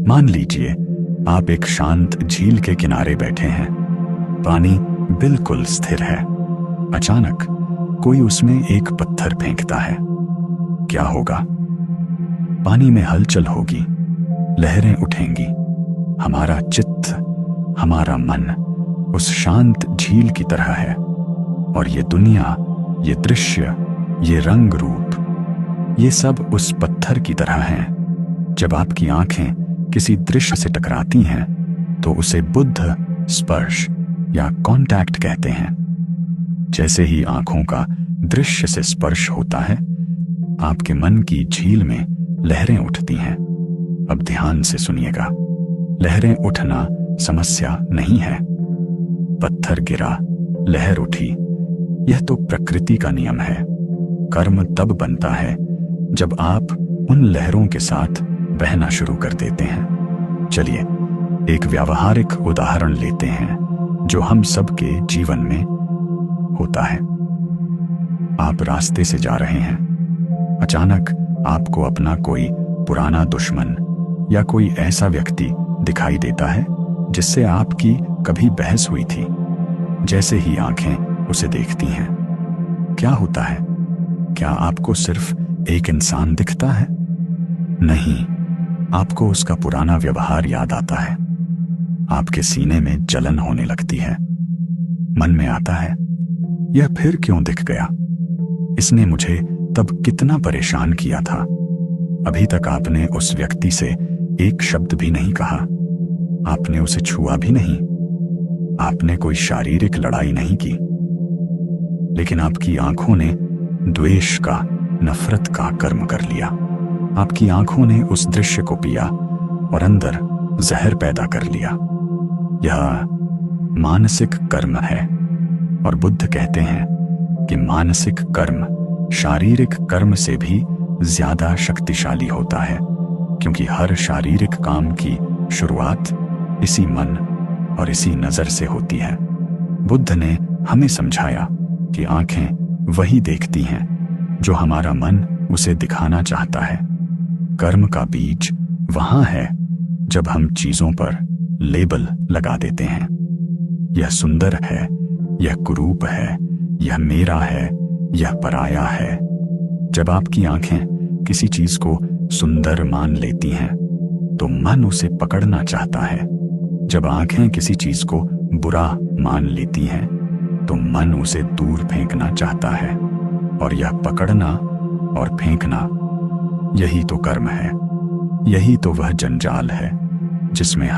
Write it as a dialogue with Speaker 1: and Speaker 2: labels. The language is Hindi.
Speaker 1: मान लीजिए आप एक शांत झील के किनारे बैठे हैं। पानी बिल्कुल स्थिर है। अचानक कोई उसमें एक पत्थर फेंकता है। क्या होगा? पानी में हलचल होगी, लहरें उठेंगी। हमारा चित्त, हमारा मन उस शांत झील की तरह है। और ये दुनिया, ये दृश्य, ये रंग रूप, ये सब उस पत्थर की तरह हैं। जब आपकी आंखें किसी दृश्य से टकराती हैं तो उसे बुद्ध स्पर्श या कांटेक्ट कहते हैं। जैसे ही आंखों का दृश्य से स्पर्श होता है, आपके मन की झील में लहरें उठती हैं। अब ध्यान से सुनिएगा। लहरें उठना समस्या नहीं है। पत्थर गिरा, लहर उठी, यह तो प्रकृति का नियम है। कर्म तब बनता है जब आप उन लहरों के साथ बहना शुरू कर देते हैं। चलिए एक व्यावहारिक उदाहरण लेते हैं जो हम सबके जीवन में होता है। आप रास्ते से जा रहे हैं। अचानक आपको अपना कोई पुराना दुश्मन या कोई ऐसा व्यक्ति दिखाई देता है जिससे आपकी कभी बहस हुई थी। जैसे ही आंखें उसे देखती हैं, क्या होता है? क्या आपको सिर्फ एक इंसान दिखता है? नहीं, आपको उसका पुराना व्यवहार याद आता है। आपके सीने में जलन होने लगती है। मन में आता है, यह फिर क्यों दिख गया? इसने मुझे तब कितना परेशान किया था। अभी तक आपने उस व्यक्ति से एक शब्द भी नहीं कहा। आपने उसे छुआ भी नहीं। आपने कोई शारीरिक लड़ाई नहीं की। लेकिन आपकी आंखों ने द्वेष का, नफरत का कर्म कर लिया। आपकी आंखों ने उस दृश्य को पिया और अंदर जहर पैदा कर लिया। यह मानसिक कर्म है। और बुद्ध कहते हैं कि मानसिक कर्म शारीरिक कर्म से भी ज्यादा शक्तिशाली होता है, क्योंकि हर शारीरिक काम की शुरुआत इसी मन और इसी नजर से होती है। बुद्ध ने हमें समझाया कि आंखें वही देखती हैं जो हमारा मन उसे दिखाना चाहता है। कर्म का बीज वहां है जब हम चीजों पर लेबल लगा देते हैं। यह सुंदर है, यह कुरूप है, यह मेरा है, यह पराया है। जब आपकी आंखें किसी चीज को सुंदर मान लेती हैं तो मन उसे पकड़ना चाहता है। जब आंखें किसी चीज को बुरा मान लेती हैं तो मन उसे दूर फेंकना चाहता है। और यह पकड़ना और फेंकना, यही तो कर्म है। यही तो वह जंजाल है जिसमें